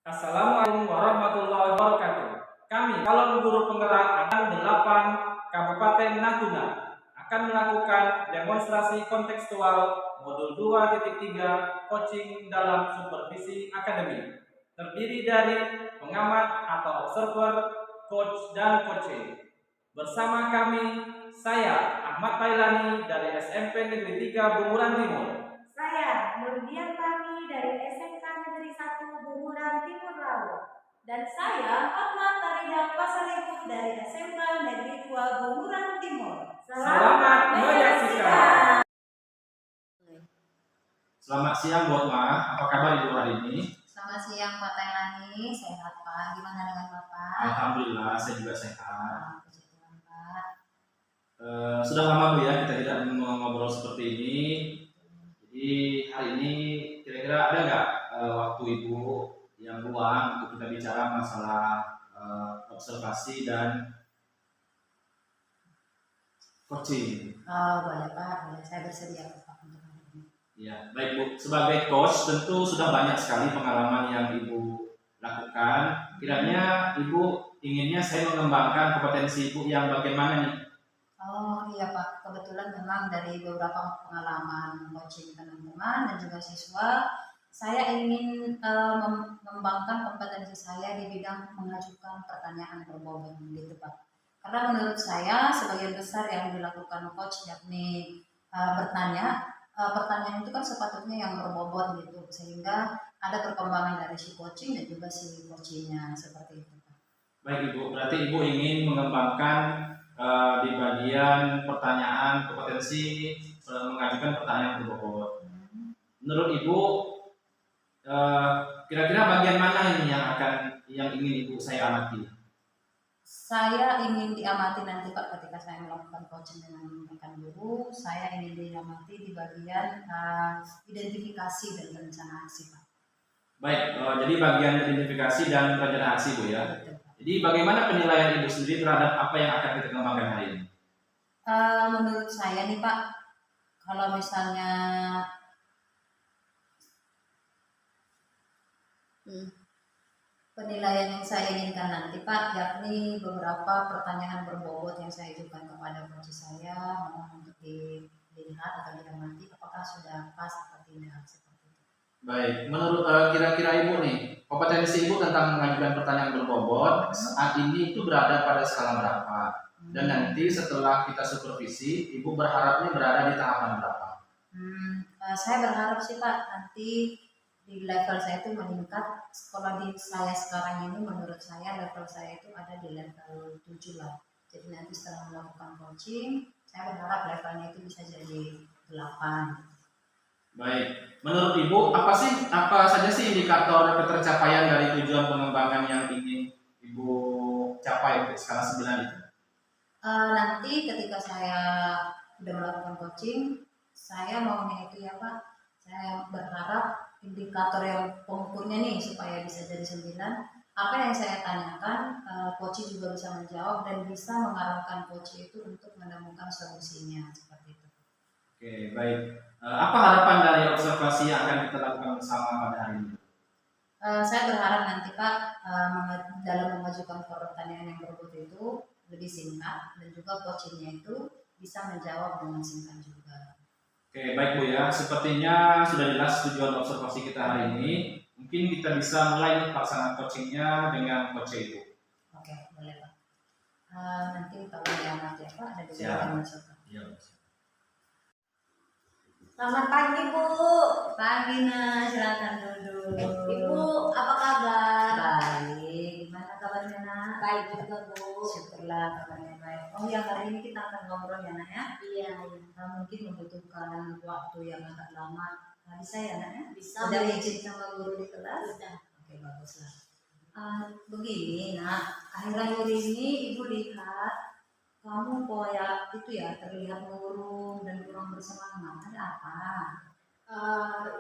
Assalamualaikum warahmatullahi wabarakatuh. Kami, calon guru penggerak angkatan 8 Kabupaten Natuna, akan melakukan demonstrasi kontekstual modul 2.3 coaching dalam supervisi akademik. Terdiri dari pengamat atau observer, coach, dan coaching. Bersama kami, saya Ahmad Tailani dari SMP Negeri 3 Bunguran Timur. Saya Nurdian Fahmi dari SMK Negeri 1 Bunguran Timur Laut. Dan saya Fatma Tarida Pasaribu dari SMK Negeri 2 Bunguran Timur. Selamat menyaksikan. Selamat siang buat Ma, apa kabar Ibu hari ini? Selamat siang Pak Tailani, sehat Pak. Gimana dengan Bapak? Alhamdulillah, saya juga sehat. Puji Tuhan Pak. Sudah lama Bu ya kita tidak ngobrol seperti ini. Jadi hari ini kira-kira ada nggak waktu Ibu yang luang untuk kita bicara masalah observasi dan coaching? Boleh Pak, boleh. Saya bersedia Pak untuk hari ini. Ya, baik Bu. Sebagai coach tentu sudah banyak sekali pengalaman yang Ibu lakukan. Kiranya Ibu inginnya saya mengembangkan kompetensi Ibu yang bagaimana nih? Oh iya Pak, kebetulan memang dari beberapa pengalaman coaching teman-teman dan juga siswa, saya ingin mengembangkan kompetensi saya di bidang mengajukan pertanyaan berbobot gitu Pak. Karena menurut saya sebagian besar yang dilakukan coach yakni pertanyaan itu kan sepatutnya yang berbobot gitu, sehingga ada perkembangan dari si coaching dan juga si coachingnya seperti itu Pak. Baik Ibu, berarti Ibu ingin mengembangkan di bagian pertanyaan kompetensi mengajukan pertanyaan berbobot. Menurut Ibu kira-kira bagian mana ini yang ingin Ibu saya amati? Saya ingin diamati nanti Pak ketika saya melakukan coaching dengan rekan guru, saya ingin diamati di bagian identifikasi dan rencana aksi Pak. Baik, jadi bagian identifikasi dan rencana aksi Bu ya. Betul, Pak. Jadi bagaimana penilaian Ibu sendiri terhadap apa yang akan kita kembangkan hari ini? Menurut saya nih Pak, kalau misalnya penilaian yang saya inginkan nanti Pak, yakni beberapa pertanyaan berbobot yang saya ajukan kepada coach saya, mohon untuk dilihat atau diamati apakah sudah pas atau tidak seperti itu. Baik, menurut kira-kira Ibu nih, kompetensi Ibu tentang mengajukan pertanyaan berbobot saat ini itu berada pada skala berapa? Dan nanti setelah kita supervisi, Ibu berharapnya berada di tahapan berapa? Saya berharap sih Pak nanti di level saya itu meningkat. Kalau di saya sekarang ini menurut saya level saya itu ada di level 7 lah. Jadi nanti setelah melakukan coaching, saya berharap levelnya itu bisa jadi 8. Baik, menurut Ibu apa saja sih indikator ketercapaian dari tujuan pengembangan yang ingin Ibu capai untuk skala 9 itu? Nanti ketika saya sudah melakukan coaching, saya maunya itu ya Pak, saya berharap indikator yang pengukurnya nih supaya bisa jadi 9, apa yang saya tanyakan coach juga bisa menjawab dan bisa mengarahkan coach itu untuk menemukan solusinya seperti itu. Oke, baik. Apa harapan dari observasi yang akan kita lakukan bersama pada hari ini? Saya berharap nanti Pak dalam mengajukan pertanyaan yang berbobot itu lebih singkat dan juga coachingnya itu bisa menjawab dengan singkat juga. Oke, baik Bu ya. Sepertinya sudah jelas tujuan observasi kita hari ini. Mungkin kita bisa mulai pelaksanaan coachingnya dengan coach Ibu. Oke, boleh Pak. Nanti kalau diamati ya Pak ada beberapa Siap. yang masuk. Iya. Selamat pagi Bu. Pagi Nah, silakan duduk. Ibu, apa kabar? Baik, gimana kabarnya Nak? Baik juga Bu. Syukurlah kabarnya baik. Oh ya, hari ini kita akan ngobrol ya Nak ya. Iya. Mungkin membutuhkan waktu yang agak lama. Bisa ya Nak ya? Bisa. Udah izin sama guru di kelas? Sudah. Oke, baguslah. Begini Nak, akhir-akhir ini Ibu lihat kamu kok ya itu ya terlihat murung dan kurang bersemangat. Ada apa?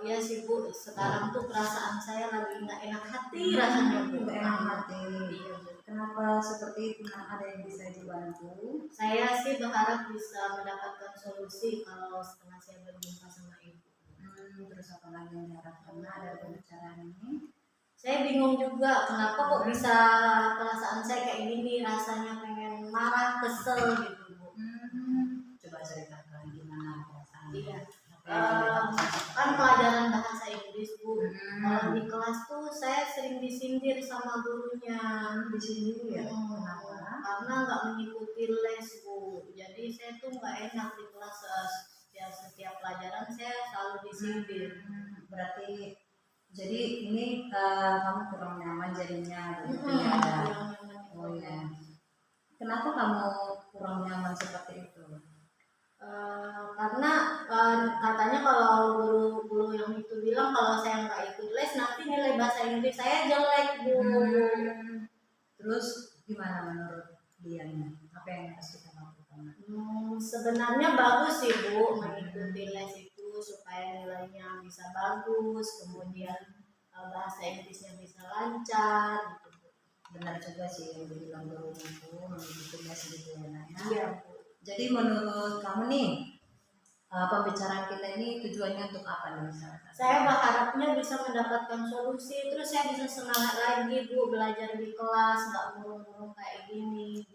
Iya sih Bu, sekarang tuh perasaan saya lagi nggak enak hati rasanya Bu. Nggak enak hati. Iya Bu. Kenapa seperti itu? Nah, ada yang bisa dibantu? Saya sih berharap bisa mendapatkan solusi kalau setelah saya berjumpa sama Ibu. Terus apa lagi yang diharapkan Nak dari pembicaraan ini? Saya bingung juga kenapa kok bisa perasaan saya kayak gini, rasanya pengen marah, kesel gitu Bu. Coba ceritakan gimana perasaannya. Iya. Apa yang Kan dirasakan? pelajaran bahasa Inggris Bu. Hmm. Kalau di kelas tuh saya sering disindir sama gurunya. Di sini ya. Hmm, Kenapa? karena nggak mengikuti les Bu. Jadi saya tuh nggak enak di kelas. Ya, setiap pelajaran saya selalu disindir. Berarti jadi ini kamu kurang nyaman jadinya gitu Hmm, ya. kurang nyaman di Oh kelas. ya. Kenapa kamu kurang nyaman seperti itu? Karena katanya kalau guru-guru yang itu bilang kalau saya nggak ikut les nanti nilai bahasa Inggris saya jelek Bu. Terus gimana menurut dia nih? Apa yang harus kita lakukan? Sebenarnya bagus sih Bu mengikuti les itu supaya nilainya bisa bagus, kemudian bahasa Inggrisnya bisa lancar gitu Bu. Benar juga sih yang dibilang gurunya itu mengikuti les gitu ya Nak, ya. Iya Bu. Jadi menurut kamu nih pembicaraan kita ini tujuannya untuk apa nih misalnya? Saya berharapnya bisa mendapatkan solusi, terus saya bisa semangat lagi Bu belajar di kelas, nggak murung-murung kayak gini.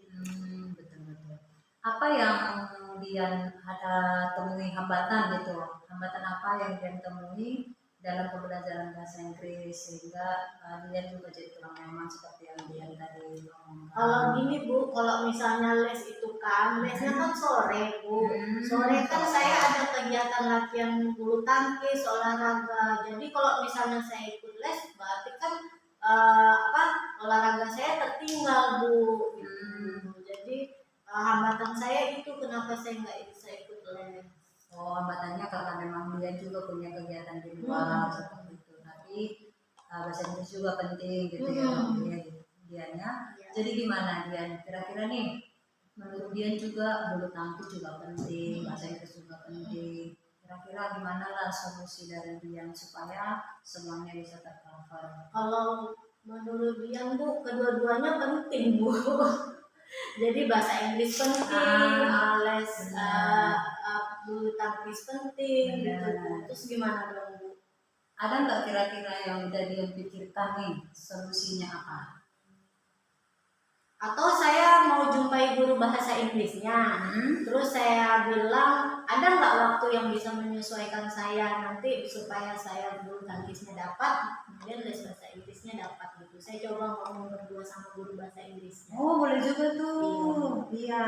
Betul-betul. Apa yang kemudian ada temui hambatan gitu? Hambatan apa yang dia temui dalam pembelajaran bahasa Inggris sehingga dia juga jadi kurang nyaman seperti yang dia tadi ngomong. Kalau gini Bu, kalau misalnya les itu kan, lesnya kan sore Bu. Sore kan saya ada kegiatan latihan bulu tangkis, olahraga. Jadi kalau misalnya saya ikut les, berarti kan olahraga saya tertinggal Bu. Gitu. Jadi hambatan saya itu kenapa saya nggak bisa ikut les. Oh, hambatannya karena memang dia juga punya kegiatan di luar seperti itu. Tapi bahasa Inggris juga penting gitu ya dianya. Ya. Jadi gimana dia? Kira-kira nih menurut dia juga bulu tangkis juga penting, bahasa Inggris juga penting. Kira-kira gimana lah solusi dari dia supaya semuanya bisa tercover? Kalau menurut Dian Bu, kedua-duanya penting Bu. Jadi bahasa Inggris penting, les bulu tangkis penting gitu Bu. Terus gimana dong Bu? Ada nggak kira-kira yang udah dia pikirkan nih solusinya apa? Atau saya mau jumpai guru bahasa Inggrisnya, terus saya bilang ada nggak waktu yang bisa menyesuaikan saya nanti supaya saya bulu tangkisnya dapat, kemudian les bahasa Inggrisnya dapat gitu. Saya coba ngomong berdua sama guru bahasa Inggrisnya. Oh, boleh juga tuh. Iya.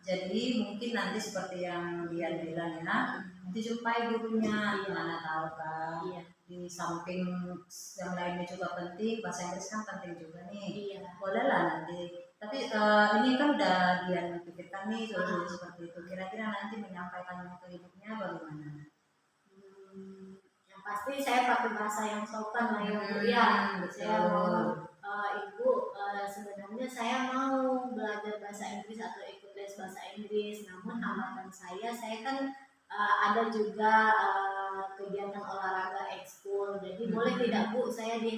Jadi mungkin nanti seperti yang dia bilang ya, nanti jumpai gurunya. Mana tahu kan. Iya. Di samping yang lainnya juga penting, bahasa Inggris kan penting juga nih. Iya. Boleh lah nanti. Tapi ini kan udah dia pikirkan nih solusi seperti itu. Kira-kira nanti menyampaikannya ke ibunya bagaimana? Yang pasti saya pakai bahasa yang sopan lah ya Bu ya. Saya mau Ibu sebenarnya saya mau belajar bahasa Inggris atau ikut les bahasa Inggris. Namun hambatan saya kan ada juga kegiatan olahraga ekskul. Jadi boleh tidak Bu saya di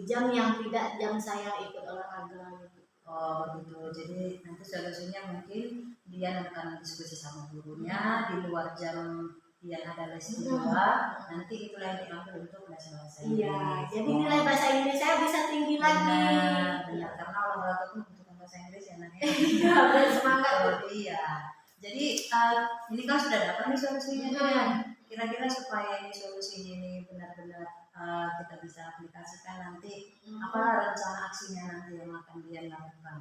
jam yang tidak jam saya ikut olahraga gitu. Oh begitu. Jadi nanti solusinya mungkin dia akan diskusi sama gurunya di luar jam dia ada les di luar. Nanti itulah yang diambil untuk les bahasa Inggris. Iya. Jadi nilai bahasa Inggris saya bisa tinggi lagi. Benar. Karena olahraga pun membutuhkan bahasa Inggris ya Nak. Iya. Bersemangat. Iya. Jadi ini kan sudah dapat nih solusinya kan. Kira-kira supaya ini solusinya ini benar-benar kita bisa aplikasikan nanti apa rencana aksinya nanti yang akan dia lakukan?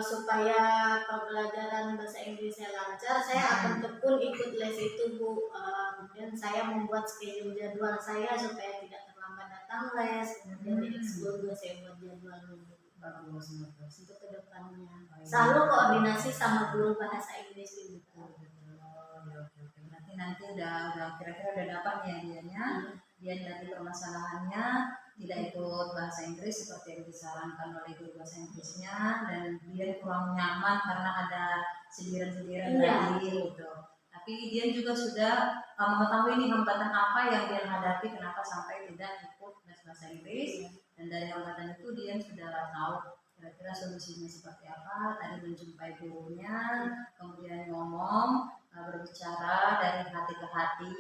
Supaya pembelajaran bahasa Inggrisnya lancar, saya akan tekun ikut les itu Bu. Kemudian saya membuat schedule jadwal saya supaya tidak terlambat datang les. Kemudian di ekskul juga saya buat jadwal dulu. Bagus. Untuk kedepannya. Selalu koordinasi sama guru bahasa Inggris gitu. Nanti udah kira-kira udah dapat ya dianya. Dia dari permasalahannya tidak ikut bahasa Inggris seperti yang disarankan oleh guru bahasa Inggrisnya dan dia kurang nyaman karena ada sindiran-sindiran tadi gitu. Tapi dia juga sudah mengetahui nih hambatan apa yang dia hadapi kenapa sampai tidak ikut les bahasa Inggris dan dari hambatan itu dia sudah tahu kira-kira solusinya seperti apa. Tadi menjumpai gurunya, kemudian ngomong berbicara dari hati ke hati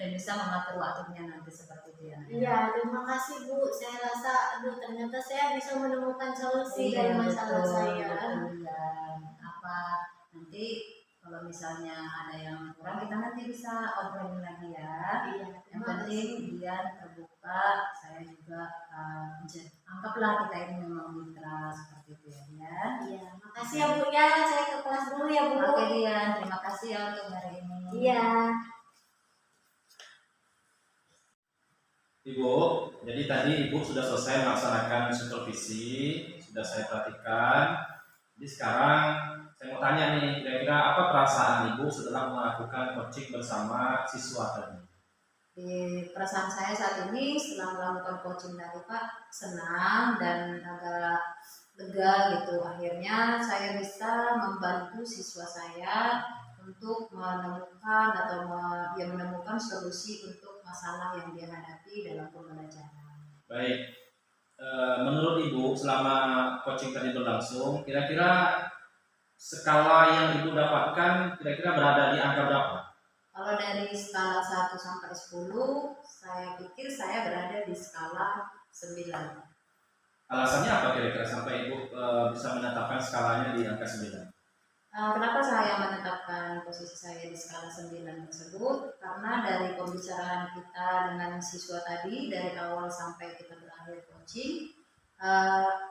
dan bisa mengatur waktunya nanti seperti itu ya. Iya, terima kasih Bu. Saya rasa, aduh ternyata saya bisa menemukan solusi dari masalah betul, saya. betul ya. Apa nanti kalau misalnya ada yang kurang kita nanti bisa obrolin lagi ya. Iya, Yang terima penting kasih. dia terbuka, saya juga anggaplah kita ini memang mitra seperti itu ya. Iya, makasih ya Bu ya. Saya ke kelas dulu ya Bu. Oke Dian, terima kasih ya untuk hari ini. Iya. Ibu, jadi tadi Ibu sudah selesai melaksanakan supervisi, sudah saya perhatikan. Jadi sekarang saya mau tanya nih, kira-kira apa perasaan Ibu setelah melakukan coaching bersama siswa tadi? Di perasaan saya saat ini setelah melakukan coaching tadi Pak, senang dan agak lega gitu. Akhirnya saya bisa membantu siswa saya untuk menemukan atau menemukan solusi untuk masalah yang dia hadapi dalam pembelajaran. Baik, menurut Ibu selama coaching tadi berlangsung, kira-kira skala yang Ibu dapatkan kira-kira berada di angka berapa? Kalau dari skala 1 sampai 10, saya pikir saya berada di skala 9. Alasannya apa kira-kira sampai Ibu bisa menetapkan skalanya di angka 9? Kenapa saya menetapkan posisi saya di skala 9 tersebut? Karena dari pembicaraan kita dengan siswa tadi, dari awal sampai kita berakhir coaching,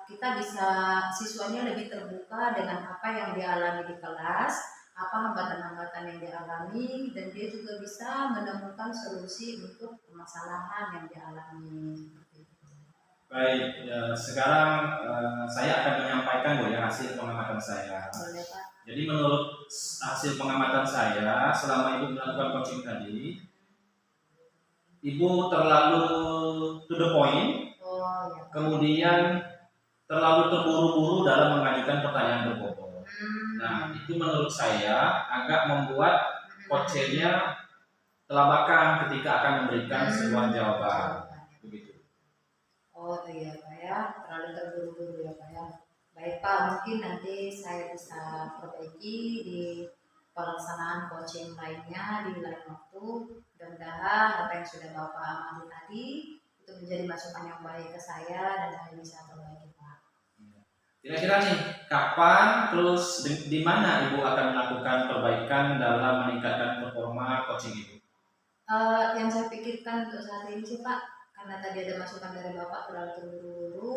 kita bisa siswanya lebih terbuka dengan apa yang dia alami di kelas, apa hambatan-hambatan yang dia alami, dan dia juga bisa menemukan solusi untuk permasalahan yang dia alami. Baik, sekarang saya akan menyampaikan Bu ya hasil pengamatan saya. Boleh Pak? Jadi menurut hasil pengamatan saya selama Ibu melakukan coaching tadi, Ibu terlalu to the point, Oh ya. kemudian terlalu terburu-buru dalam mengajukan pertanyaan berbobot. Nah, itu menurut saya agak membuat coachnya kelabakan ketika akan memberikan sebuah jawaban. Begitu. Oh iya Pak ya, terlalu terburu-buru ya Pak ya. Baik Pak, mungkin nanti saya bisa perbaiki di pelaksanaan coaching lainnya di lain waktu. Mudah-mudahan apa yang sudah Bapak amati tadi itu menjadi masukan yang baik ke saya dan saya bisa perbaiki Pak. Kira-kira nih, kapan terus di mana Ibu akan melakukan perbaikan dalam meningkatkan performa coaching Ibu? Yang saya pikirkan untuk saat ini sih Pak, karena tadi ada masukan dari Bapak terlalu terburu-buru,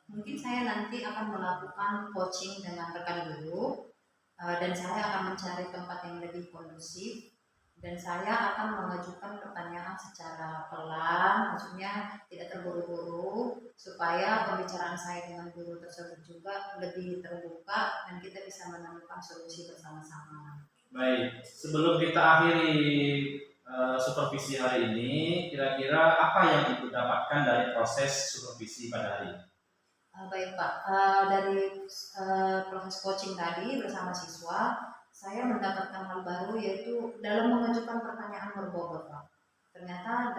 mungkin saya nanti akan melakukan coaching dengan rekan guru, dan saya akan mencari tempat yang lebih kondusif, dan saya akan mengajukan pertanyaan secara pelan, maksudnya tidak terburu-buru, supaya pembicaraan saya dengan guru tersebut juga lebih terbuka dan kita bisa menemukan solusi bersama-sama. Baik, sebelum kita akhiri supervisi hari ini, kira-kira apa yang Ibu dapatkan dari proses supervisi pada hari ini? Baik Pak, dari proses coaching tadi bersama siswa, saya mendapatkan hal baru yaitu dalam mengajukan pertanyaan berbobot Pak. Ternyata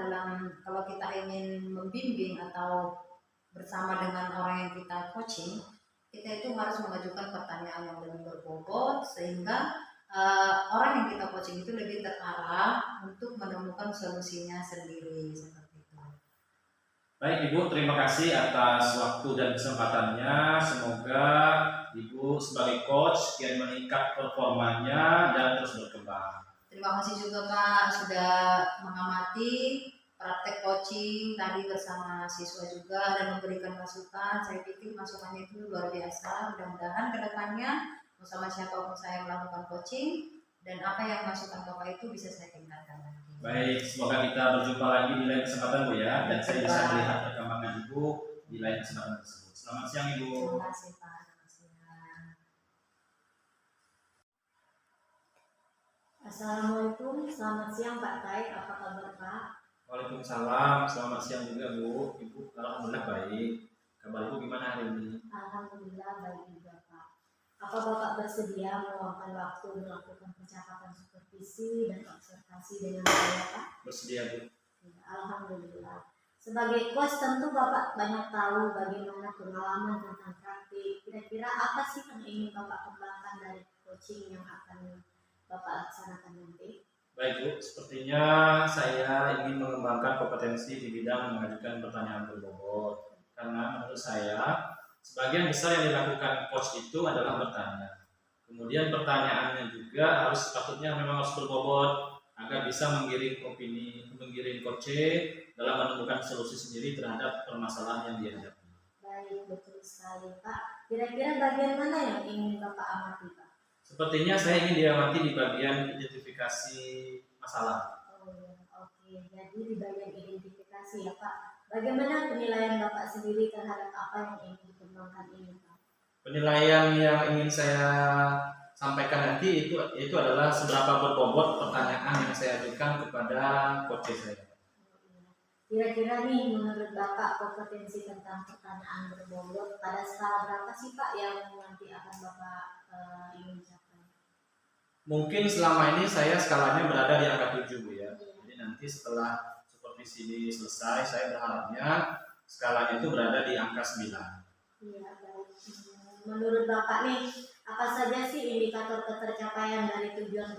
kalau kita ingin membimbing atau bersama dengan orang yang kita coaching, kita itu harus mengajukan pertanyaan yang lebih berbobot sehingga orang yang kita coaching itu lebih terarah untuk menemukan solusinya sendiri seperti itu. Baik Ibu, terima kasih atas waktu dan kesempatannya. Semoga Ibu sebagai coach kian meningkat performanya dan terus berkembang. Terima kasih juga Pak sudah mengamati praktek coaching tadi bersama siswa juga dan memberikan masukan. Saya pikir masukannya itu luar biasa. Mudah-mudahan kedepannya bersama siapapun saya melakukan coaching dan apa yang masukan Bapak itu bisa saya tingkatkan lagi. Baik, semoga kita berjumpa lagi di lain kesempatan Bu ya, dan saya bisa melihat perkembangan Ibu di lain kesempatan tersebut. Selamat siang Ibu. Terima kasih Pak. Assalamualaikum, selamat siang Pak Taib, apa kabar Pak? Waalaikumsalam, selamat siang juga Bu. Ibu, alhamdulillah baik. Kabar Ibu gimana hari ini? Alhamdulillah baik juga Pak. Apa Bapak bersedia meluangkan waktu melakukan percakapan supervisi dan observasi dengan saya Pak? Bersedia Bu. Ya, alhamdulillah. Sebagai coach tentu Bapak banyak tahu bagaimana pengalaman tentang praktik. Kira-kira apa sih yang ingin Bapak kembangkan dari coaching yang akan Bapak laksanakan nanti? Baik Bu, sepertinya saya ingin mengembangkan kompetensi di bidang mengajukan pertanyaan berbobot. Karena menurut saya, sebagian besar yang dilakukan coach itu adalah bertanya. Kemudian pertanyaannya juga sepatutnya memang harus berbobot agar bisa menggiring coach dalam menemukan solusi sendiri terhadap permasalahan yang dihadapi. Baik, betul sekali Pak. Kira-kira bagian mana yang ingin Bapak amati Pak? Sepertinya saya ingin diamati di bagian identifikasi masalah. Oh ya, oke. Jadi di bagian identifikasi ya Pak. Bagaimana penilaian Bapak sendiri terhadap apa yang ingin dikembangkan ini Pak? Penilaian yang ingin saya sampaikan nanti itu adalah seberapa berbobot pertanyaan yang saya ajukan kepada coach saya. Kira-kira nih menurut Bapak kompetensi tentang pertanyaan berbobot pada skala berapa sih Pak yang nanti akan Bapak ingin capai? Mungkin selama ini saya skalanya berada di angka 7 Bu ya. Jadi nanti setelah supervisi ini selesai, saya berharapnya skalanya itu berada di angka 9. Iya, baik. Menurut Bapak nih, apa saja sih indikator ketercapaian dari tujuan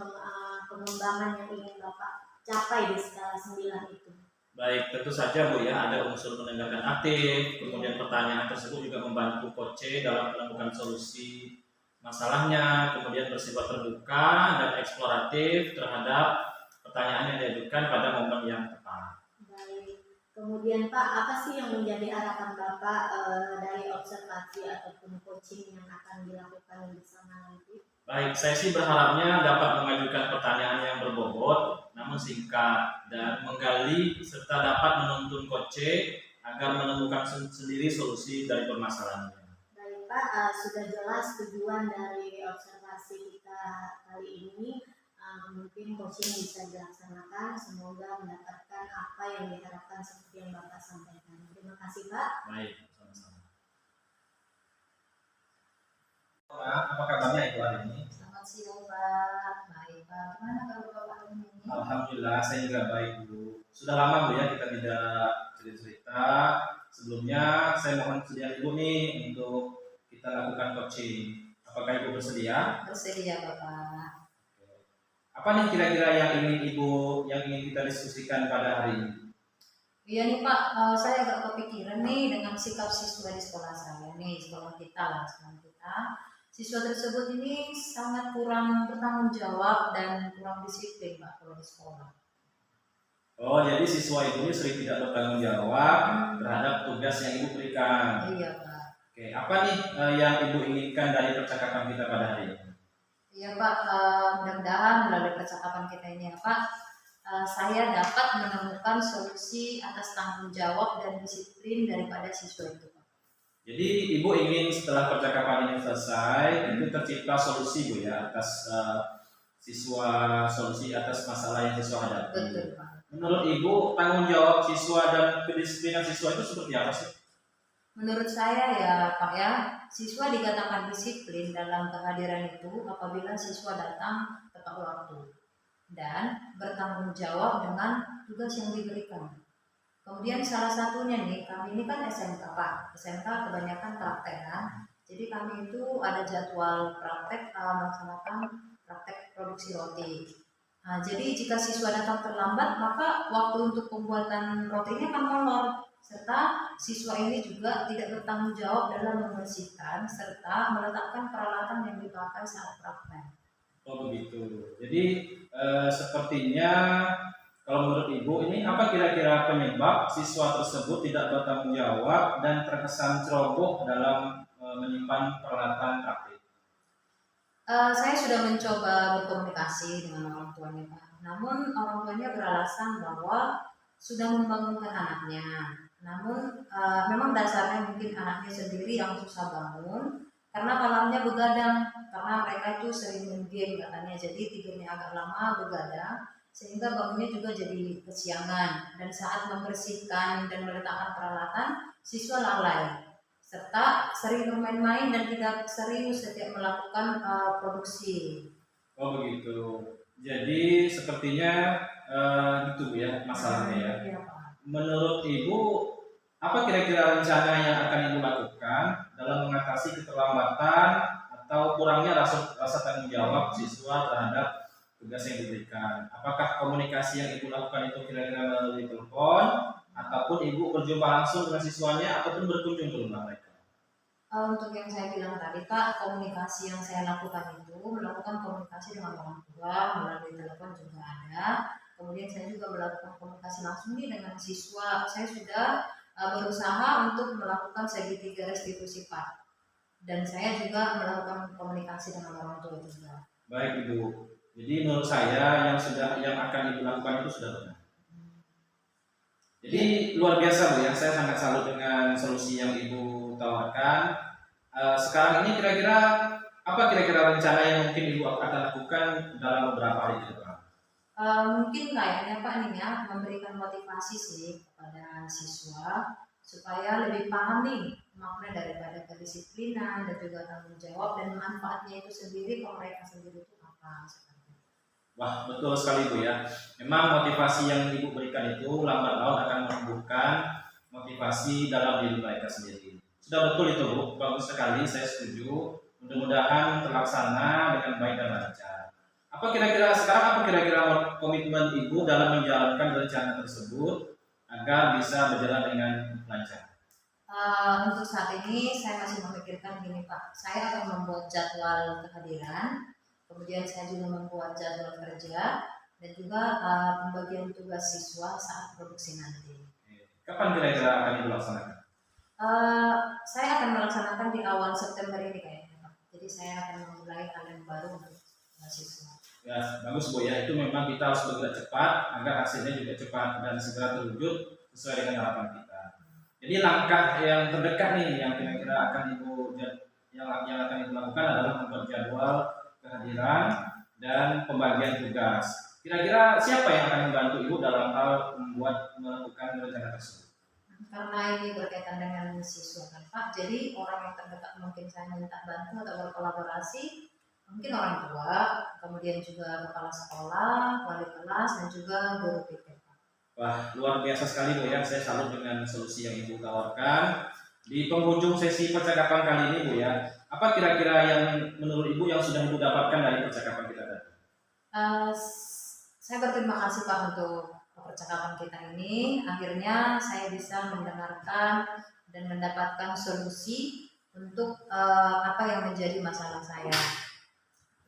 pengembangan yang ingin Bapak capai di skala 9 itu? Baik, tentu saja Bu ya, ada unsur penegakan aktif, kemudian pertanyaan tersebut juga membantu coach dalam menemukan solusi masalahnya, kemudian bersifat terbuka dan eksploratif terhadap pertanyaan yang diajukan pada momen yang tepat. Baik. Kemudian Pak, apa sih yang menjadi harapan Bapak dari observasi ataupun coaching yang akan dilakukan bersama nanti? Baik, saya sih berharapnya dapat mengajukan pertanyaan yang berbobot, namun singkat, dan menggali serta dapat menuntun coach agar menemukan sendiri solusi dari permasalahannya. Baik Pak, sudah jelas tujuan dari observasi kita kali ini. Mungkin coaching bisa dilaksanakan, semoga mendapatkan apa yang diharapkan seperti yang Bapak sampaikan. Terima kasih Pak. Baik, sama-sama. Apa kabarnya Ibu hari ini? Selamat siang Pak. Baik Pak, gimana kalau Bapak hari ini? Alhamdulillah saya juga baik Bu. Sudah lama Bu ya kita tidak cerita. Sebelumnya saya mohon kesediaan Ibu nih untuk kita lakukan coaching. Apakah Ibu bersedia? Bersedia Bapak. Apa nih kira-kira yang ingin kita diskusikan pada hari ini? Iya nih Pak, saya agak kepikiran nih dengan sikap siswa di sekolah saya nih, sekolah kita. Siswa tersebut ini sangat kurang bertanggung jawab dan kurang disiplin Pak kalau di sekolah. Oh, jadi siswa Ibu ini sering tidak bertanggung jawab terhadap tugas yang Ibu berikan. Iya Pak. Oke, apa nih yang Ibu inginkan dari percakapan kita pada hari ini? Iya Pak, mudah-mudahan melalui percakapan kita ini ya Pak, saya dapat menemukan solusi atas tanggung jawab dan disiplin daripada siswa itu Pak. Jadi Ibu ingin setelah percakapan ini selesai, itu tercipta solusi Bu ya atas solusi atas masalah yang siswa hadapi. Betul Pak. Menurut Ibu tanggung jawab siswa dan kedisiplinan siswa itu seperti apa sih? Menurut saya ya Pak ya, siswa dikatakan disiplin dalam kehadiran itu apabila siswa datang tepat waktu dan bertanggung jawab dengan tugas yang diberikan. Kemudian salah satunya nih, kami ini kan SMK Pak, SMK kebanyakan praktek kan. Jadi kami itu ada jadwal praktek melaksanakan praktek produksi roti. Nah, jadi jika siswa datang terlambat, maka waktu untuk pembuatan rotinya akan molor. Serta siswa ini juga tidak bertanggung jawab dalam membersihkan serta meletakkan peralatan yang dipakai saat praktek. Oh begitu. Jadi sepertinya kalau menurut Ibu ini apa kira-kira penyebab siswa tersebut tidak bertanggung jawab dan terkesan ceroboh dalam menyimpan peralatan praktik? Saya sudah mencoba berkomunikasi dengan orang tuanya Pak. Namun orang tuanya beralasan bahwa sudah membangunkan anaknya. Namun memang dasarnya mungkin anaknya sendiri yang susah bangun karena malamnya begadang, karena mereka itu sering main game katanya, jadi tidurnya agak lama begadang sehingga bangunnya juga jadi kesiangan, dan saat membersihkan dan meletakkan peralatan siswa lalai serta sering bermain-main dan tidak serius setiap melakukan produksi. Oh begitu. Jadi sepertinya itu ya masalahnya ya. Iya Pak. Menurut Ibu apa kira-kira rencana yang akan Ibu lakukan dalam mengatasi keterlambatan atau kurangnya rasa tanggung jawab siswa terhadap tugas yang diberikan. Apakah komunikasi yang ibu lakukan itu kira-kira melalui telepon, ataupun ibu berjumpa langsung dengan siswanya, ataupun berkunjung ke rumah mereka? Untuk yang saya bilang tadi Pak, komunikasi yang saya lakukan itu melakukan komunikasi dengan orang tua melalui telepon juga ada. Kemudian saya juga melakukan komunikasi langsung nih dengan siswa. Saya sudah berusaha untuk melakukan segitiga restitusi Pak. Dan saya juga melakukan komunikasi dengan orang tua juga. Baik Ibu. Jadi menurut saya yang akan Ibu lakukan itu sudah benar. Jadi luar biasa Bu ya, saya sangat salut dengan solusi yang Ibu tawarkan. Sekarang ini apa kira-kira rencana yang mungkin Ibu akan lakukan dalam beberapa hari ke depan? Mungkin kayaknya Pak nih ya, memberikan motivasi sih kepada siswa supaya lebih paham nih makna daripada kedisiplinan dan juga tanggung jawab dan manfaatnya itu sendiri ke mereka sendiri itu apa. Wah, betul sekali Bu ya. Memang motivasi yang Ibu berikan itu lambat laun akan menumbuhkan motivasi dalam diri mereka sendiri. Sudah betul itu Bu, bagus sekali, saya setuju. Mudah-mudahan terlaksana dengan baik dan lancar. Apa kira-kira komitmen Ibu dalam menjalankan rencana tersebut agar bisa berjalan dengan lancar? Untuk saat ini saya masih memikirkan gini Pak, saya akan membuat jadwal kehadiran, kemudian saya juga membuat jadwal kerja dan juga pembagian tugas siswa saat produksi nanti. Kapan kira-kira akan Ibu laksanakan? Saya akan melaksanakan di awal September ini kayaknya Pak. Jadi saya akan memulai hal yang baru untuk siswa. Ya, bagus Bu ya. Itu memang kita harus bergerak cepat agar hasilnya juga cepat dan segera terwujud sesuai dengan harapan kita. Jadi langkah yang terdekat nih yang kira-kira akan yang akan Ibu lakukan adalah membuat jadwal kehadiran dan pembagian tugas. Kira-kira siapa yang akan membantu Ibu dalam hal melakukan rencana tersebut? Karena ini berkaitan dengan siswa kan Pak, jadi orang yang terdekat mungkin saya minta bantu atau berkolaborasi, mungkin orang tua, kemudian juga kepala sekolah, wali kelas, dan juga guru PT Pak. Wah, luar biasa sekali Bu ya, saya salut dengan solusi yang Ibu tawarkan. Di penghujung sesi percakapan kali ini Bu ya, apa kira-kira yang menurut Ibu yang sudah Ibu dapatkan dari percakapan kita tadi? Saya berterima kasih Pak untuk percakapan kita ini. Akhirnya saya bisa mendengarkan dan mendapatkan solusi untuk apa yang menjadi masalah saya.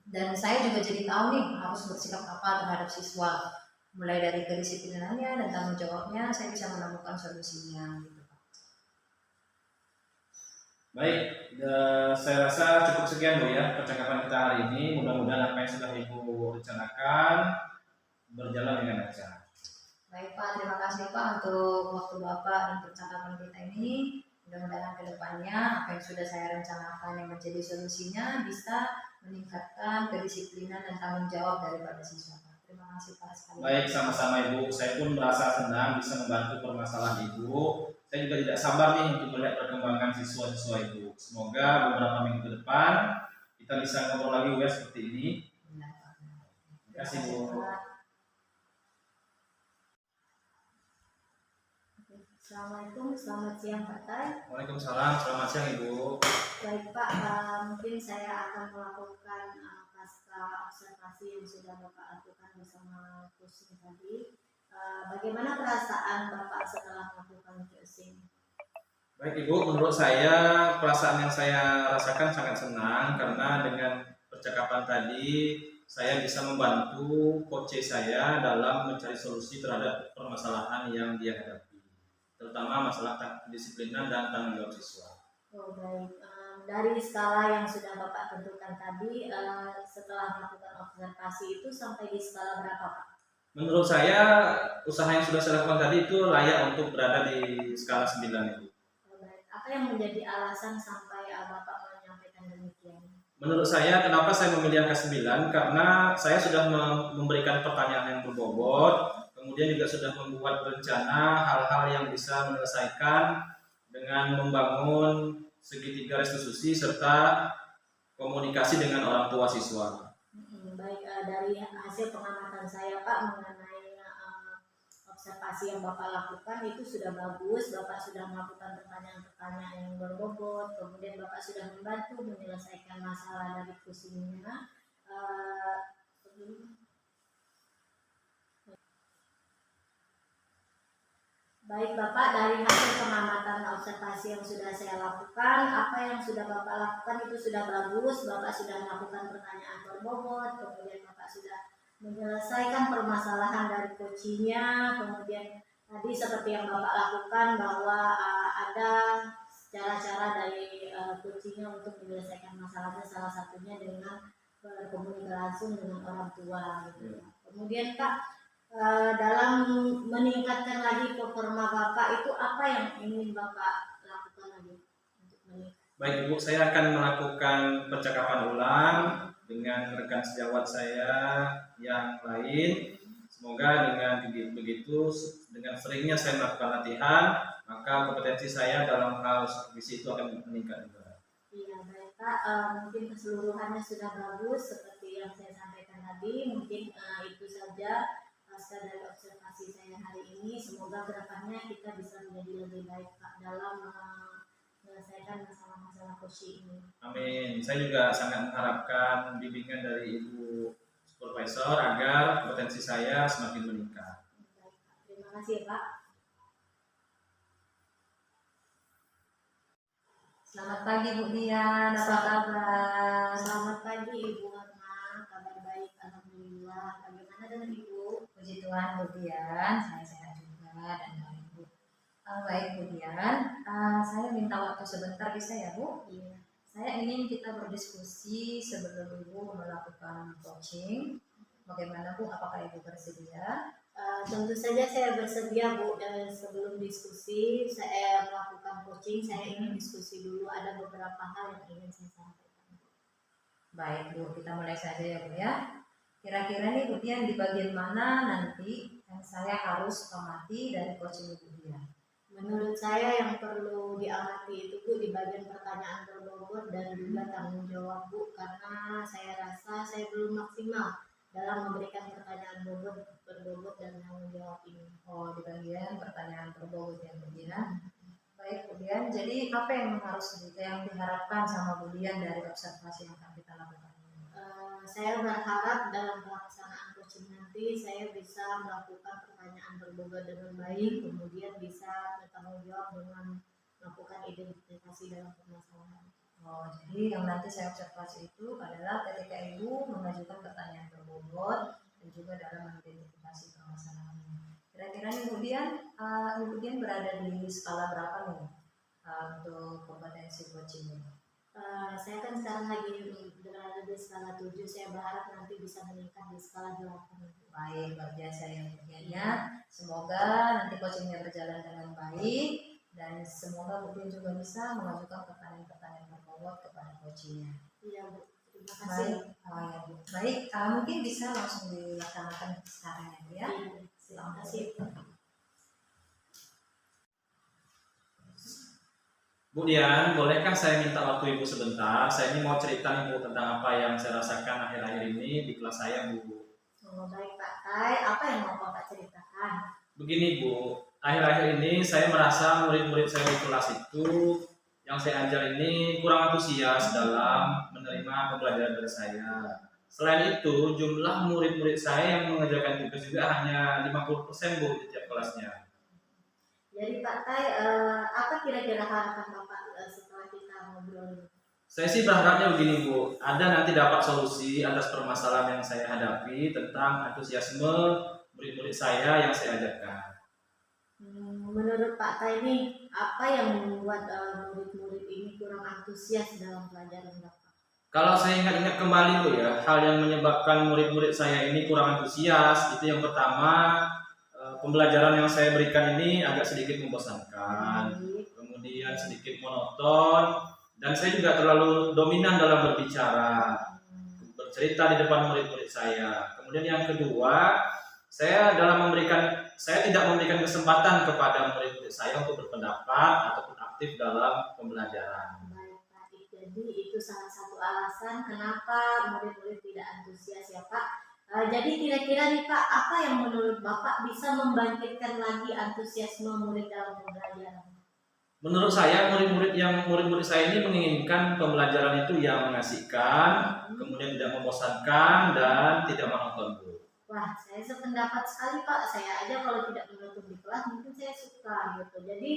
Dan saya juga jadi tahu nih harus bersikap apa terhadap siswa. Mulai dari kedisiplinannya dan tanggung jawabnya, saya bisa menemukan solusinya. Gitu. Baik, saya rasa cukup sekian Bu ya percakapan kita hari ini. Mudah-mudahan apa yang sudah Ibu rencanakan berjalan dengan lancar. Baik Pak, terima kasih Pak untuk waktu Bapak dan percakapan kita ini. Mudah-mudahan ke depannya apa yang sudah saya rencanakan yang menjadi solusinya bisa meningkatkan kedisiplinan dan tanggung jawab daripada siswa Pak. Terima kasih Pak sekali. Baik, sama-sama Ibu. Saya pun merasa senang bisa membantu permasalahan Ibu. Saya juga tidak sabar nih untuk melihat perkembangan siswa-siswa Ibu. Semoga beberapa minggu ke depan kita bisa ngobrol lagi ya seperti ini. Terima kasih Bu. Assalamualaikum, selamat siang Pak Tai. Waalaikumsalam, selamat siang Ibu. Baik Pak, mungkin saya akan melakukan pasca observasi yang sudah Bapak lakukan bersama pusing tadi. Bagaimana perasaan Bapak setelah melakukan pusing? Baik Ibu, menurut saya perasaan yang saya rasakan sangat senang karena dengan percakapan tadi saya bisa membantu coach saya dalam mencari solusi terhadap permasalahan yang dia hadapi, terutama masalah kedisiplinan dan tanggung jawab siswa. Oh baik, dari skala yang sudah Bapak tentukan tadi, setelah melakukan observasi itu sampai di skala berapa Pak? Menurut saya usaha yang sudah saya lakukan tadi itu layak untuk berada di skala 9 Ibu. Oh, baik. Apa yang menjadi alasan sampai Bapak menyampaikan demikian? Menurut saya kenapa saya memilih angka 9? Karena saya sudah memberikan pertanyaan yang berbobot, kemudian juga sudah membuat rencana hal-hal yang bisa menyelesaikan dengan membangun segitiga restitusi serta komunikasi dengan orang tua siswa. Baik, dari hasil pengamatan saya Pak mengenai observasi yang Bapak lakukan itu sudah bagus. Bapak sudah melakukan pertanyaan-pertanyaan yang berbobot, kemudian Bapak sudah membantu menyelesaikan masalah dari pusingnya. Baik Bapak, dari hasil pengamatan observasi yang sudah saya lakukan, apa yang sudah Bapak lakukan itu sudah bagus. Bapak sudah melakukan pertanyaan berbobot, kemudian Bapak sudah menyelesaikan permasalahan dari coachingnya, kemudian tadi seperti yang Bapak lakukan bahwa ada cara-cara dari coachingnya untuk menyelesaikan masalahnya, salah satunya dengan berkomunikasi langsung dengan orang tua gitu. Kemudian Pak, dalam meningkatkan lagi performa Bapak itu apa yang ingin Bapak lakukan lagi untuk meningkatkan? Baik Ibu, saya akan melakukan percakapan ulang dengan rekan sejawat saya yang lain. Semoga dengan begitu, dengan seringnya saya melakukan latihan, maka kompetensi saya dalam hal supervisi itu akan meningkat juga. Iya baik Pak, mungkin keseluruhannya sudah bagus seperti yang saya sampaikan tadi. Mungkin itu saja pasca dari observasi saya hari ini. Semoga kedepannya kita bisa menjadi lebih baik Pak dalam menyelesaikan masalah-masalah coaching ini. Amin. Saya juga sangat mengharapkan bimbingan dari Ibu Supervisor agar kompetensi saya semakin meningkat. Baik, Pak. Terima kasih ya Pak. Selamat pagi Bu Dian, apa kabar? Selamat pagi Ibu Hotma, kabar baik alhamdulillah. Bagaimana dengan Ibu? Puji Tuhan Bu Dian, saya sehat juga dan baik Bu. Baik Bu Dian, saya minta waktu sebentar bisa ya Bu? Iya. Saya ingin kita berdiskusi sebelum Ibu melakukan coaching. Bagaimana Bu? Apakah Ibu bersedia? Tentu saja saya bersedia Bu. Sebelum diskusi saya melakukan coaching, saya ingin diskusi dulu, ada beberapa hal yang ingin saya sampaikan. Baik Bu, kita mulai saja ya Bu ya. Kira-kira nih Bu Dian di bagian mana nanti yang saya harus amati dari coaching Bu Dian? Menurut saya yang perlu diamati itu Bu di bagian pertanyaan berbobot dan juga tanggung jawab Bu, karena saya rasa saya belum maksimal dalam memberikan pertanyaan berbobot dan tanggung jawab ini. Oh, di bagian pertanyaan berbobot ya Bu Dian. Baik Bu Dian, jadi apa yang diharapkan sama Bu Dian dari observasi yang akan kita lakukan? Saya berharap dalam pelaksanaan coaching nanti saya bisa melakukan pertanyaan berbobot dengan baik, kemudian bisa bertanggung jawab dengan melakukan identifikasi dalam permasalahan. Oh, jadi yang nanti saya observasi itu adalah ketika Ibu mengajukan pertanyaan berbobot dan juga dalam mengidentifikasi permasalahannya. Kira-kira nih Bu Dian, Ibu Dian berada di skala berapa nih untuk kompetensi coaching ini? Saya kan sekarang lagi berada di skala 7, saya berharap nanti bisa meningkat di skala 8. Baik, luar biasa ya Bu Dian ya. Semoga nanti coachingnya berjalan dengan baik dan semoga Bu Dian juga bisa mengajukan pertanyaan-pertanyaan berbobot kepada coachingnya. Iya Bu, terima kasih. Ya, Bu. Baik, mungkin bisa langsung dilaksanakan sekarang ya Bu ya. Iya, terima kasih. Bu Dian, bolehkah saya minta waktu Ibu sebentar? Saya ini mau cerita nih Bu tentang apa yang saya rasakan akhir-akhir ini di kelas saya Bu. Oh, baik Pak Tai, apa yang mau Bapak ceritakan? Begini Bu, akhir-akhir ini saya merasa murid-murid saya di kelas itu yang saya ajar ini kurang antusias dalam menerima pembelajaran dari saya. Selain itu, jumlah murid-murid saya yang mengerjakan tugas juga hanya 50% Bu di tiap kelasnya. Jadi Pak Tai, apa kira-kira harapan Bapak setelah kita ngobrol ini? Saya sih berharapnya begini Bu, ada nanti dapat solusi atas permasalahan yang saya hadapi tentang antusiasme murid-murid saya yang saya ajarkan. Menurut Pak Tai ini, apa yang membuat murid-murid ini kurang antusias dalam pelajaran Bapak? Kalau saya ingat-ingat kembali Bu ya, hal yang menyebabkan murid-murid saya ini kurang antusias, itu yang pertama, pembelajaran yang saya berikan ini agak sedikit membosankan, kemudian sedikit monoton, dan saya juga terlalu dominan dalam berbicara, bercerita di depan murid-murid saya. Kemudian yang kedua, saya tidak memberikan kesempatan kepada murid-murid saya untuk berpendapat ataupun aktif dalam pembelajaran. Baik Pak, jadi itu salah satu alasan kenapa murid-murid tidak antusias ya Pak. Jadi kira-kira nih Pak, apa yang menurut Bapak bisa membangkitkan lagi antusiasme murid dalam pembelajaran? Menurut saya murid-murid saya ini menginginkan pembelajaran itu yang mengasihkan, kemudian tidak membosankan dan tidak monoton Bu. Wah, saya sependapat sekali Pak. Saya aja kalau tidak menutup di kelas mungkin saya suka gitu. Jadi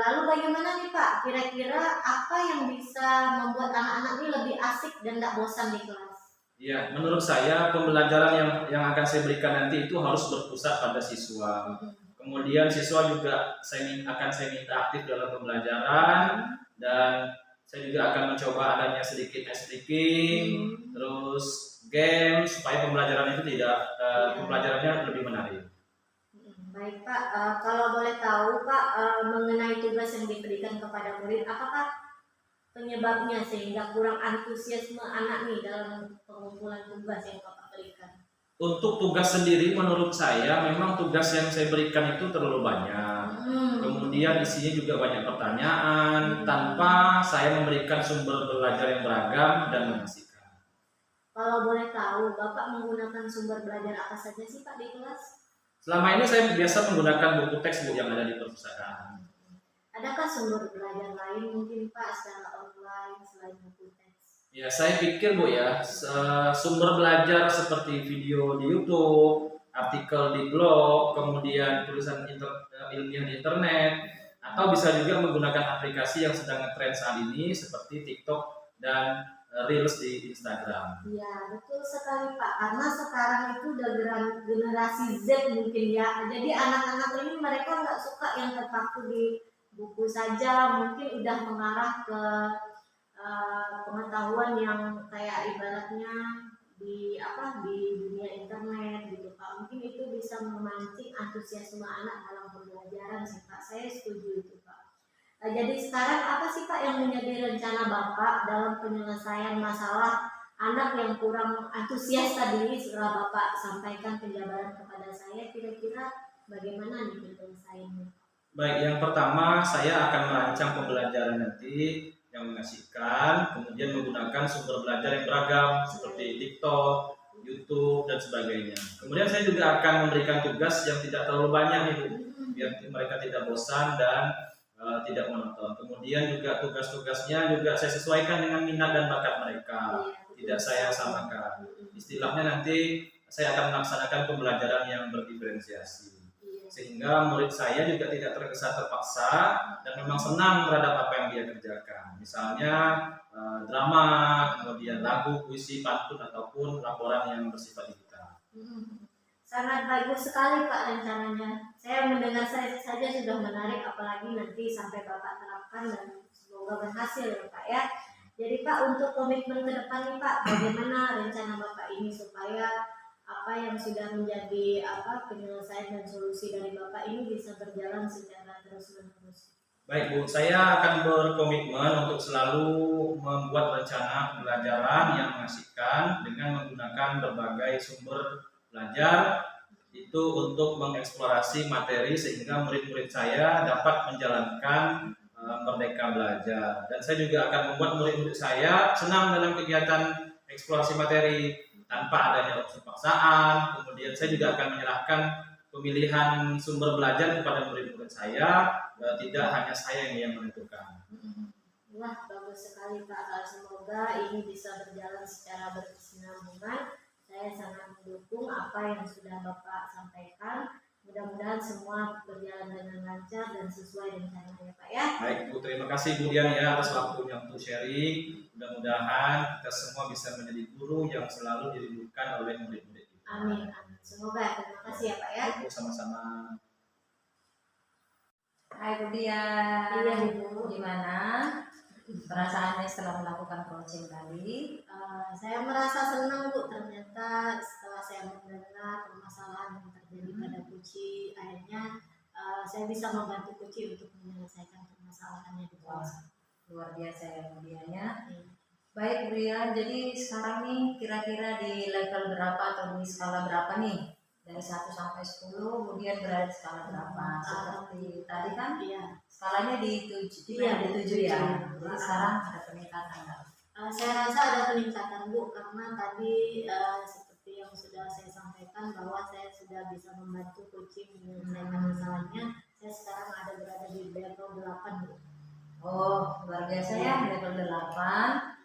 lalu bagaimana nih Pak? Kira-kira apa yang bisa membuat anak-anak ini lebih asik dan tidak bosan di kelas? Ya, menurut saya pembelajaran yang akan saya berikan nanti itu harus berpusat pada siswa. Kemudian siswa juga akan saya minta aktif dalam pembelajaran, dan saya juga akan mencoba adanya sedikit ice breaking, terus game, supaya pembelajaran itu tidak pembelajarannya lebih menarik. Baik Pak, kalau boleh tahu Pak mengenai tugas yang diberikan kepada murid, apakah penyebabnya sehingga kurang antusiasme anak nih dalam pengumpulan tugas yang Bapak berikan? Untuk tugas sendiri menurut saya memang tugas yang saya berikan itu terlalu banyak. Kemudian isinya juga banyak pertanyaan tanpa saya memberikan sumber belajar yang beragam dan mengasihkan. Kalau boleh tahu, Bapak menggunakan sumber belajar apa saja sih Pak di kelas? Selama ini saya biasa menggunakan buku teks Bu yang ada di perpustakaan. Adakah sumber belajar lain mungkin Pak secara online selain buku teks? Ya, saya pikir Bu ya, sumber belajar seperti video di YouTube, artikel di blog, kemudian tulisan ilmiah di internet, atau bisa juga menggunakan aplikasi yang sedang ngetrend saat ini seperti TikTok dan Reels di Instagram. Iya, betul sekali Pak. Karena sekarang itu udah generasi Z mungkin ya. Jadi anak-anak ini mereka nggak suka yang terpaku di buku saja, mungkin udah mengarah ke pengetahuan yang kayak ibaratnya di dunia internet gitu Pak. Mungkin itu bisa memancing antusiasme anak dalam pembelajaran sih Pak. Saya setuju itu Pak. Jadi sekarang apa sih Pak yang menjadi rencana Bapak dalam penyelesaian masalah anak yang kurang antusias tadi setelah Bapak sampaikan penjabaran kepada saya, kira-kira bagaimana nih penyelesaiannya? Baik, yang pertama saya akan merancang pembelajaran nanti yang mengasihkan, kemudian menggunakan sumber belajar yang beragam seperti TikTok, YouTube, dan sebagainya. Kemudian saya juga akan memberikan tugas yang tidak terlalu banyak nih Bu, biar mereka tidak bosan dan tidak monoton. Kemudian juga tugas-tugasnya juga saya sesuaikan dengan minat dan bakat mereka, tidak saya samakan. Istilahnya nanti saya akan melaksanakan pembelajaran yang berdiferensiasi, sehingga murid saya juga tidak terkesan terpaksa dan memang senang terhadap apa yang dia kerjakan. Misalnya drama, kemudian lagu, puisi, pantun, ataupun laporan yang bersifat digital. Sangat bagus sekali Pak rencananya. Saya mendengar saja sudah menarik, apalagi nanti sampai Bapak terapkan dan semoga berhasil ya Pak ya. Jadi Pak, untuk komitmen ke depan nih Pak, bagaimana rencana Bapak ini supaya apa yang sudah menjadi penyelesaian dan solusi dari Bapak ini bisa berjalan secara terus-menerus? Baik Bu, saya akan berkomitmen untuk selalu membuat rencana pembelajaran yang mengasihkan dengan menggunakan berbagai sumber belajar itu untuk mengeksplorasi materi sehingga murid-murid saya dapat menjalankan merdeka belajar. Dan saya juga akan membuat murid-murid saya senang dalam kegiatan eksplorasi materi tanpa adanya unsur paksaan. Kemudian saya juga akan menyerahkan pemilihan sumber belajar kepada murid-murid saya, tidak hanya saya yang menentukan. Wah, bagus sekali Pak. Semoga ini bisa berjalan secara berkesinambungan. Saya sangat mendukung apa yang sudah Bapak sampaikan. Mudah-mudahan semua berjalan dengan lancar dan sesuai rencananya Pak ya. Baik Bu, terima kasih Bu Dian ya atas waktunya untuk sharing. Mudah-mudahan kita semua bisa menjadi guru yang selalu dirindukan oleh murid-murid kita. Amin, amin. Semoga. Terima kasih ya Pak ya. Bu, sama-sama. Hai Bu Dian. Iya Ibu. Gimana perasaannya setelah melakukan coaching tadi? Saya merasa senang Bu, ternyata setelah saya mendengar permasalahan yang terjadi pada Kuci, akhirnya saya bisa membantu Kuci untuk menyelesaikan permasalahannya di kelas. Luar biasa ya Bu Dian ya. Baik Bu Dian, jadi sekarang nih kira-kira di level berapa atau di skala berapa nih? Dari 1 sampai 10, kemudian berada di skala berapa? Seperti tadi kan? Iya. Skalanya di 7, di 7 ya. Jadi sekarang ada peningkatan nggak? Saya rasa ada peningkatan Bu, karena tadi seperti yang sudah saya sampaikan bahwa saya sudah bisa membantu coaching menyelesaikan masalahnya. Saya sekarang ada berada di level 8 Bu. Oh, luar biasa ya, level 8.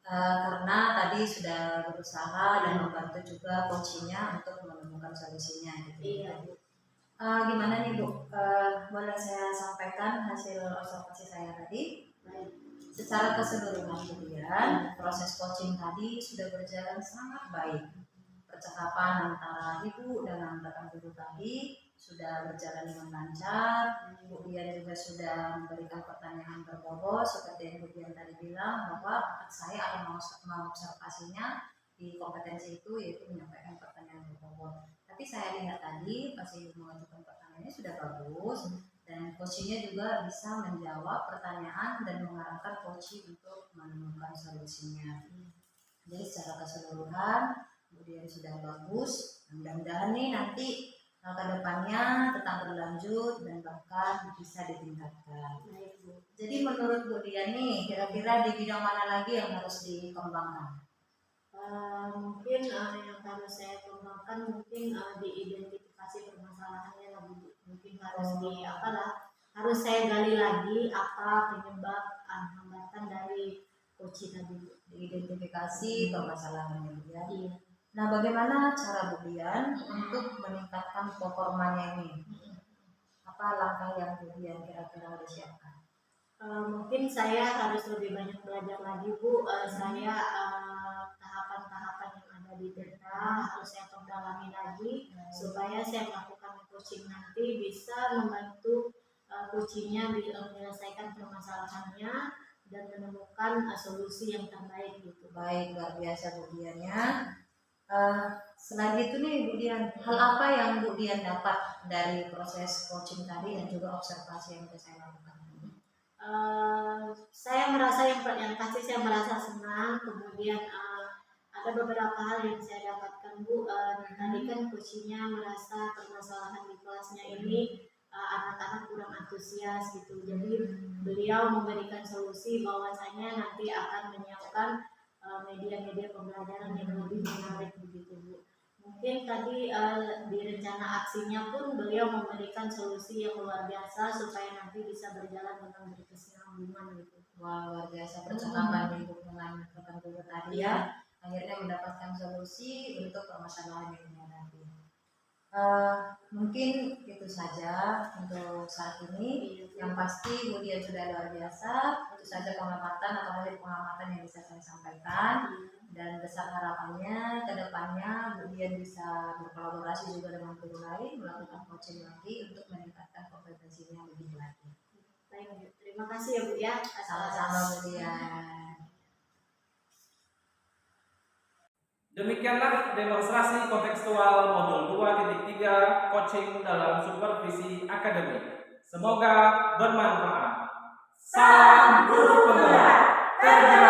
karena tadi sudah berusaha dan membantu juga coachingnya untuk menemukan solusinya gitu. Iya. Gimana nih Bu? Boleh saya sampaikan hasil observasi saya tadi? Baik. Secara keseluruhan kemudian proses coaching tadi sudah berjalan sangat baik. Percakapan antara ibu dengan rekan guru tadi sudah berjalan dengan lancar. Kemudian juga sudah memberikan pertanyaan berbobot seperti yang Bu Dian tadi bilang bahwa saya akan mengobservasinya di kompetensi itu, yaitu menyampaikan pertanyaan berbobot. Tapi saya lihat tadi pas ibu mengajukan pertanyaannya sudah bagus, dan coachingnya juga bisa menjawab pertanyaan dan mengarahkan coaching untuk menemukan solusinya. Jadi secara keseluruhan kemudian sudah bagus. Mudah-mudahan nih nanti ke depannya tetap berlanjut dan bahkan bisa ditingkatkan. Baik, Bu. Jadi menurut Bu Dian nih, kira-kira di bidang mana lagi yang harus dikembangkan? Mungkin yang harus saya kembangkan mungkin di identifikasi permasalahannya lebih, mungkin harus harus saya gali lagi apa penyebab hambatan dari coaching tadi. Diidentifikasi permasalahannya Bu Dian. Iya. Nah, bagaimana cara Bu Dian untuk meningkatkan performanya ini? Apa langkah yang Bu Dian kira-kira harus siapkan? Mungkin saya harus lebih banyak belajar lagi, Bu. Saya tahapan-tahapan yang ada di Deta harus saya perdalami lagi supaya saya melakukan coaching nanti bisa membantu coachingnya menyelesaikan permasalahannya dan menemukan solusi yang terbaik gitu. Baik, luar biasa Bu Dian ya. Selain itu nih Bu Dian, hal apa yang Bu Dian dapat dari proses coaching tadi dan juga observasi yang saya lakukan? Saya merasa yang pasti saya merasa senang. Kemudian ada beberapa hal yang saya dapatkan, Bu. Tadi kan coachingnya merasa permasalahan di kelasnya ini anak-anak kurang antusias gitu. Jadi beliau memberikan solusi bahwasanya nanti akan menyiapkan media-media pembelajaran yang lebih menarik begitu, Bu. Mungkin tadi di rencana aksinya pun beliau memberikan solusi yang luar biasa supaya nanti bisa berjalan dengan berkesinambungan gitu. Wah, luar biasa percakapan Ibu dengan rekan guru tadi ya. Akhirnya mendapatkan solusi untuk permasalahan yang dihadapi. Mungkin itu saja untuk saat ini. Yang pasti Bu Dian sudah luar biasa. Itu saja pengamatan atau hasil pengamatan yang bisa saya sampaikan. Dan besar harapannya ke depannya Bu Dian bisa berkolaborasi juga dengan guru lain, melakukan coaching lagi untuk meningkatkan kompetensinya lebih lagi. Baik, terima kasih ya Bu ya. Sama-sama Bu Dian. Demikianlah demonstrasi kontekstual modul 2.3 coaching dalam supervisi akademik. Semoga bermanfaat. Salam guru penggerak tergerak